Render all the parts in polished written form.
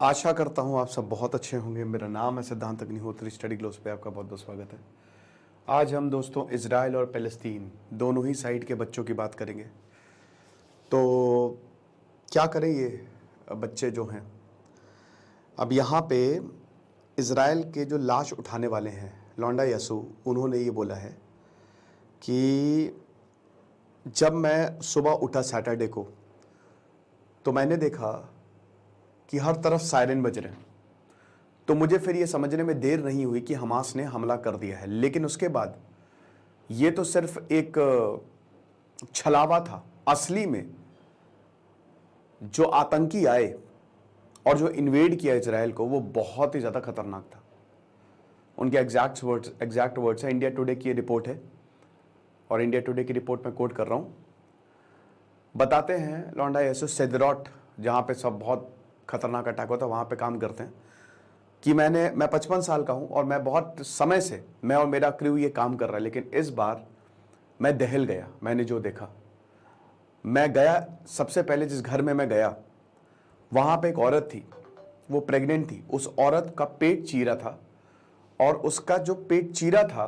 आशा करता हूँ आप सब बहुत अच्छे होंगे। मेरा नाम है सिद्धांत अग्निहोत्री। स्टडी ग्लोस पे आपका बहुत बहुत स्वागत है। आज हम दोस्तों इजराइल और फ़लस्तीन दोनों ही साइड के बच्चों की बात करेंगे। तो क्या करें ये बच्चे जो हैं, अब यहाँ पे इजराइल के जो लाश उठाने वाले हैं लौंडा यसू, उन्होंने ये बोला है कि जब मैं सुबह उठा सैटरडे को तो मैंने देखा कि हर तरफ सायरन बज रहे हैं। तो मुझे फिर ये समझने में देर नहीं हुई कि हमास ने हमला कर दिया है, लेकिन उसके बाद ये तो सिर्फ एक छलावा था। असली में जो आतंकी आए और जो इन्वेड किया इजराइल को, वो बहुत ही ज़्यादा खतरनाक था। उनके एग्जैक्ट वर्ड्स है। इंडिया टुडे की ये रिपोर्ट है और इंडिया टुडे की रिपोर्ट में कोट कर रहा हूँ। बताते हैं लौंडा यसू सेदरॉट, जहाँ पे सब बहुत खतरनाक अटैक होता है, वहाँ पे काम करते हैं, कि मैं 55 साल का हूँ और मैं बहुत समय से, मैं और मेरा क्रू ये काम कर रहा है, लेकिन इस बार मैं दहल गया। मैंने जो देखा, मैं गया सबसे पहले जिस घर में मैं गया, वहाँ पे एक औरत थी, वो प्रेग्नेंट थी। उस औरत का पेट चीरा था और उसका जो पेट चीरा था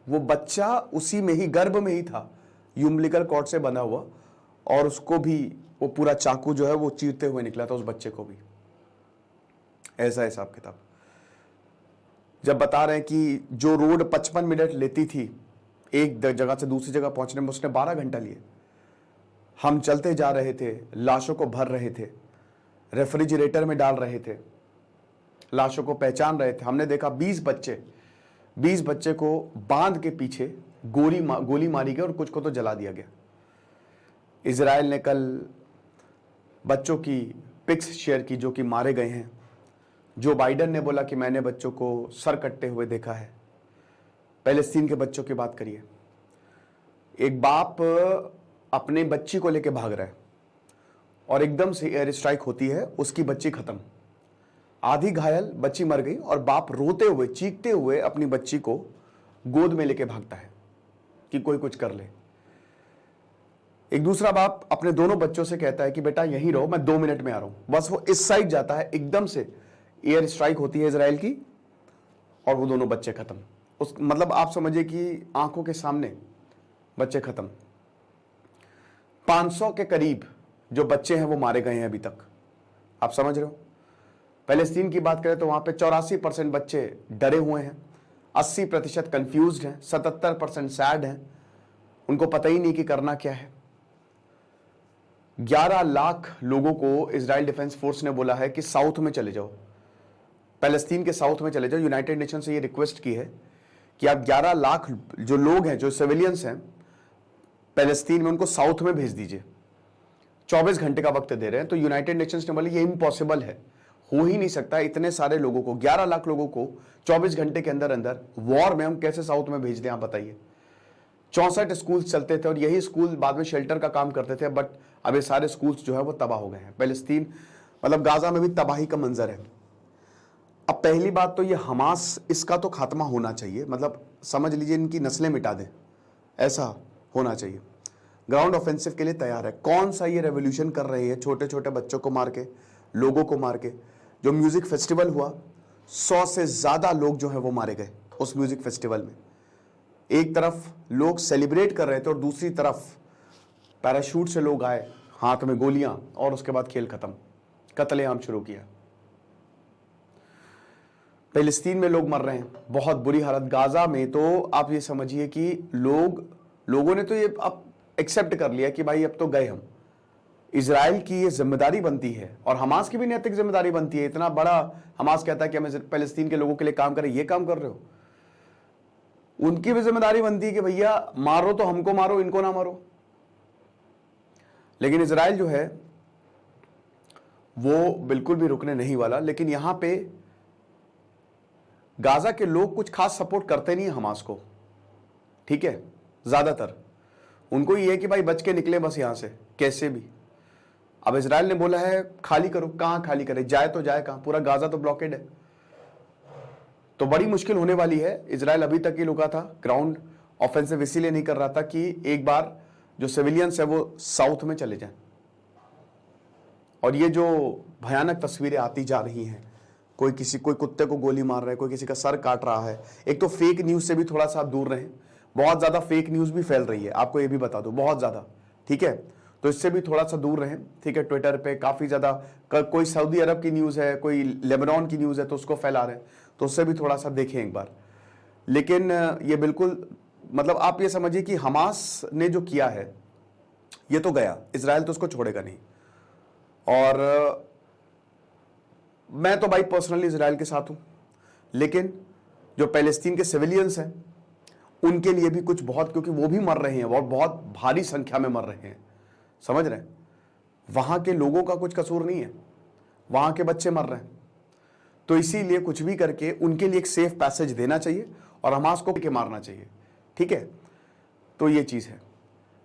वो बच्चा उसी में ही, गर्भ में ही था, यूम्बिलिकल कॉर्ड से बना हुआ, और उसको भी वो पूरा चाकू जो है वो चीरते हुए निकला था, उस बच्चे को भी। ऐसा हिसाब किताब। जब बता रहे हैं कि जो रोड 55 मिनट लेती थी एक जगह से दूसरी जगह पहुंचने में, उसने 12 घंटा लिए। हम चलते जा रहे थे, लाशों को भर रहे थे, रेफ्रिजरेटर में डाल रहे थे, लाशों को पहचान रहे थे। हमने देखा 20 बच्चे को बांध के पीछे गोली मारी गई और कुछ को तो जला दिया गया। इजराइल ने कल बच्चों की पिक्स शेयर की जो कि मारे गए हैं। जो बाइडन ने बोला कि मैंने बच्चों को सर कटते हुए देखा है। फ़लस्तीन के बच्चों की बात करिए। एक बाप अपने बच्ची को लेकर भाग रहा है और एकदम से एयर स्ट्राइक होती है, उसकी बच्ची खत्म, आधी घायल, बच्ची मर गई, और बाप रोते हुए, चीखते हुए अपनी बच्ची को गोद में लेके भागता है कि कोई कुछ कर ले। एक दूसरा बाप अपने दोनों बच्चों से कहता है कि बेटा यहीं रहो, मैं 2 मिनट में आ रहा हूं। बस वो इस साइड जाता है, एकदम से एयर स्ट्राइक होती है इजराइल की और वो दोनों बच्चे खत्म। मतलब आप समझिए कि आंखों के सामने बच्चे खत्म। 500 के करीब जो बच्चे हैं वो मारे गए हैं अभी तक। आप समझ रहे हो। फ़लस्तीन की बात करें तो वहां पे 84% बच्चे डरे हुए हैं, 80% कंफ्यूज्ड हैं, 77% सैड हैं, उनको पता ही नहीं कि करना क्या है। 11 लाख लोगों को इजराइल डिफेंस फोर्स ने बोला है कि साउथ में चले जाओ, फ़लस्तीन के साउथ में चले जाओ। यूनाइटेड नेशन से ये रिक्वेस्ट की है कि आप 11 लाख जो लोग हैं, जो सिविलियंस हैं फ़लस्तीन में, उनको साउथ में भेज दीजिए। 24 घंटे का वक्त दे रहे हैं। तो यूनाइटेड नेशंस ने बोला ये इम्पॉसिबल है, हो ही नहीं सकता। इतने सारे लोगों को, 11 लाख लोगों को 24 घंटे के अंदर अंदर वॉर में हम कैसे साउथ में भेज दें, आप बताइए। 64 स्कूल्स चलते थे और यही स्कूल बाद में शेल्टर का काम करते थे, बट अब ये सारे स्कूल्स जो है वो तबाह हो गए हैं। फ़लस्तीन मतलब गाजा में भी तबाही का मंजर है। अब पहली बात तो ये हमास, इसका तो खात्मा होना चाहिए, मतलब समझ लीजिए इनकी नस्लें मिटा दें, ऐसा होना चाहिए। ग्राउंड ऑफेंसिव के लिए तैयार है। कौन सा ये रेवोल्यूशन कर रहे हैं, छोटे छोटे बच्चों को मार के, लोगों को मार के। जो म्यूजिक फेस्टिवल हुआ, 100 से ज्यादा लोग जो है वो मारे गए उस म्यूजिक फेस्टिवल में। एक तरफ लोग सेलिब्रेट कर रहे थे और दूसरी तरफ पैराशूट से लोग आए, हाथ में गोलियां, और उसके बाद खेल खत्म, कत्लेआम शुरू किया। फ़लस्तीन में लोग मर रहे हैं, बहुत बुरी हालत। गाजा में तो आप ये समझिए कि लोगों ने तो ये अब एक्सेप्ट कर लिया कि भाई अब तो गए हम। इजराइल की ये जिम्मेदारी बनती है और हमास की भी नैतिक जिम्मेदारी बनती है। इतना बड़ा हमास कहता है कि हमें फ़लस्तीन के लोगों के लिए काम करें, ये काम कर रहे हो। उनकी भी जिम्मेदारी बनती है कि भैया मारो तो हमको मारो, इनको ना मारो। लेकिन इजराइल जो है वो बिल्कुल भी रुकने नहीं वाला। लेकिन यहां पे गाजा के लोग कुछ खास सपोर्ट करते नहीं है हमास को, ठीक है। ज्यादातर उनको ये है कि भाई बच के निकले बस यहां से कैसे भी। अब इजराइल ने बोला है खाली करो, कहां खाली करे, जाए तो जाए कहां, पूरा गाजा तो ब्लॉकेड है। तो बड़ी मुश्किल होने वाली है। इजराइल अभी तक ही रुका था, ग्राउंड ऑफेंसिव इसीलिए नहीं कर रहा था कि एक बार जो सिविलियंस है वो साउथ में चले जाएं। और ये जो भयानक तस्वीरें आती जा रही हैं, कोई कुत्ते को गोली मार रहा है, कोई किसी का सर काट रहा है। एक तो फेक न्यूज़ से भी थोड़ा सा आप दूर रहें, बहुत ज़्यादा फेक न्यूज़ भी फैल रही है, आपको ये भी बता दूं, बहुत ज़्यादा, ठीक है। तो इससे भी थोड़ा सा दूर रहें, ठीक है। ट्विटर पे काफ़ी ज़्यादा कोई सऊदी अरब की न्यूज़ है, कोई लेबनान की न्यूज़ है, तो उसको फैला रहे हैं, तो उससे भी थोड़ा सा देखें एक बार। लेकिन ये बिल्कुल मतलब आप ये समझिए कि हमास ने जो किया है ये तो गया, इजराइल तो उसको छोड़ेगा नहीं। और मैं तो भाई पर्सनली इजराइल के साथ हूं, लेकिन जो पैलेस्तीन के सिविलियंस हैं उनके लिए भी कुछ बहुत, क्योंकि वो भी मर रहे हैं और बहुत भारी संख्या में मर रहे हैं, समझ रहे हैं। वहां के लोगों का कुछ कसूर नहीं है, वहां के बच्चे मर रहे हैं। तो इसीलिए कुछ भी करके उनके लिए एक सेफ पैसेज देना चाहिए और हमास को के मारना चाहिए, ठीक है। तो ये चीज़ है,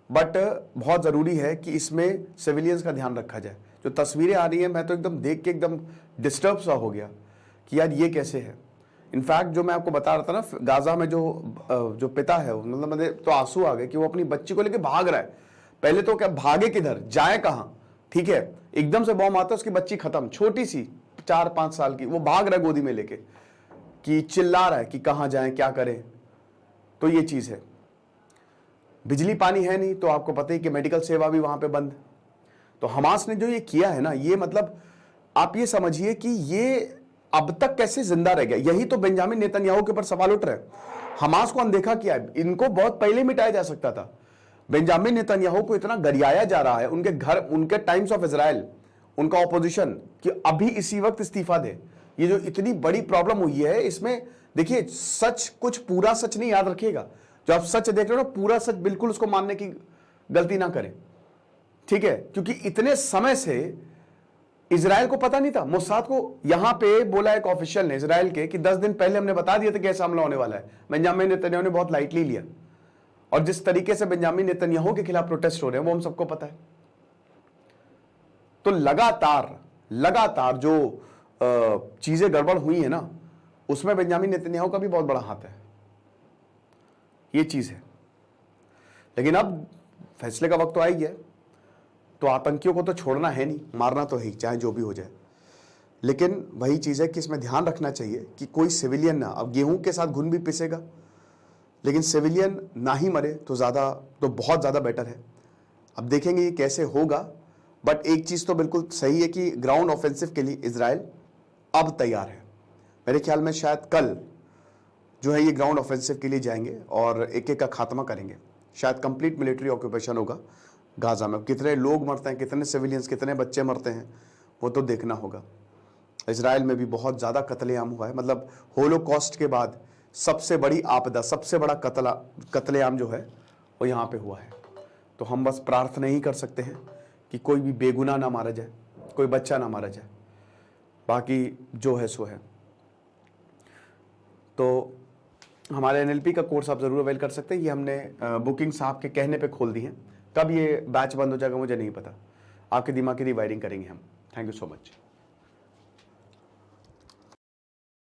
बट बहुत ज़रूरी है कि इसमें सिविलियंस का ध्यान रखा जाए। जो तस्वीरें आ रही हैं, मैं तो एकदम देख के एकदम डिस्टर्ब सा हो गया कि यार ये कैसे है। इनफैक्ट जो मैं आपको बता रहा था ना, गाजा में जो पिता है, मतलब मुझे तो आंसू आ गए कि वो अपनी बच्ची को लेके भाग रहा है। पहले तो क्या भागे किधर, जाए कहाँ, ठीक है। एकदम से बॉम्ब आता है, उसकी बच्ची खत्म, छोटी सी 4-5 साल की, वो भाग रहा है गोदी में लेके, कि चिल्ला रहा है कि कहाँ जाए, क्या करें। तो ये चीज़ है। बिजली पानी है नहीं, तो आपको पता ही कि मेडिकल सेवा भी वहां पे बंद। तो हमास ने जो ये किया है ना, ये मतलब आप ये समझिए कि ये अब तक कैसे जिंदा रह गया। यही तो बेंजामिन नेतन्याहू के ऊपर सवाल उठ रहे हैं। हमास को अनदेखा किया है, इनको बहुत पहले मिटाया जा सकता था। बेंजामिन नेतन्याहू को इतना गरियाया जा रहा है, उनके घर, उनके टाइम्स ऑफ इजराइल, उनका ऑपोजिशन, कि अभी इसी वक्त इस्तीफा दे। ये जो इतनी बड़ी प्रॉब्लम हुई है, इसमें देखिए सच, कुछ पूरा सच नहीं, याद रखिएगा। जो आप सच देख रहे हो ना, पूरा सच बिल्कुल उसको मानने की गलती ना करें, ठीक है। क्योंकि इतने समय से इजराइल को पता नहीं था, मोसाद को यहां पे बोला एक ऑफिशियल ने इजराइल के कि 10 दिन पहले हमने बता दिया था कि ऐसा हमला होने वाला है। बेंजामिन नेतन्याहू ने बहुत लाइटली लिया, और जिस तरीके से बेंजामिन नेतन्याहू के खिलाफ प्रोटेस्ट हो रहे हैं वो हम सबको पता है। तो लगातार जो चीजें गड़बड़ हुई है ना, उसमें बेंजामिन नेतन्याहू का भी बहुत बड़ा हाथ है, ये चीज है। लेकिन अब फैसले का वक्त तो आ ही गया, तो आतंकियों को तो छोड़ना है नहीं, मारना तो है ही, चाहे जो भी हो जाए। लेकिन वही चीज है कि इसमें ध्यान रखना चाहिए कि कोई सिविलियन ना, अब गेहूं के साथ घुन भी पिसेगा, लेकिन सिविलियन ना ही मरे तो बहुत ज्यादा बेटर है। अब देखेंगे ये कैसे होगा, बट एक चीज तो बिल्कुल सही है कि ग्राउंड ऑफेंसिव के लिए इजराइल अब तैयार है। मेरे ख्याल में शायद कल जो है ये ग्राउंड ऑफेंसिव के लिए जाएंगे और एक एक का खात्मा करेंगे। शायद कंप्लीट मिलिट्री ऑक्यूपेशन होगा गाजा में। कितने लोग मरते हैं, कितने सिविलियंस, कितने बच्चे मरते हैं, वो तो देखना होगा। इजराइल में भी बहुत ज़्यादा कत्लेआम हुआ है, मतलब होलोकॉस्ट के बाद सबसे बड़ी आपदा, सबसे बड़ा कत्लेआम जो है वो यहाँ पे हुआ है। तो हम बस प्रार्थना ही कर सकते हैं कि कोई भी बेगुनाह ना मारा जाए, कोई बच्चा ना मारा जाए, बाकी जो है सो है। तो हमारे NLP का कोर्स आप ज़रूर अवेल कर सकते हैं। ये हमने बुकिंग साहब के कहने पे खोल दी है। कब ये बैच बंद हो जाएगा मुझे नहीं पता, आपके दिमाग की रिवायरिंग करेंगे हम। Thank you so much.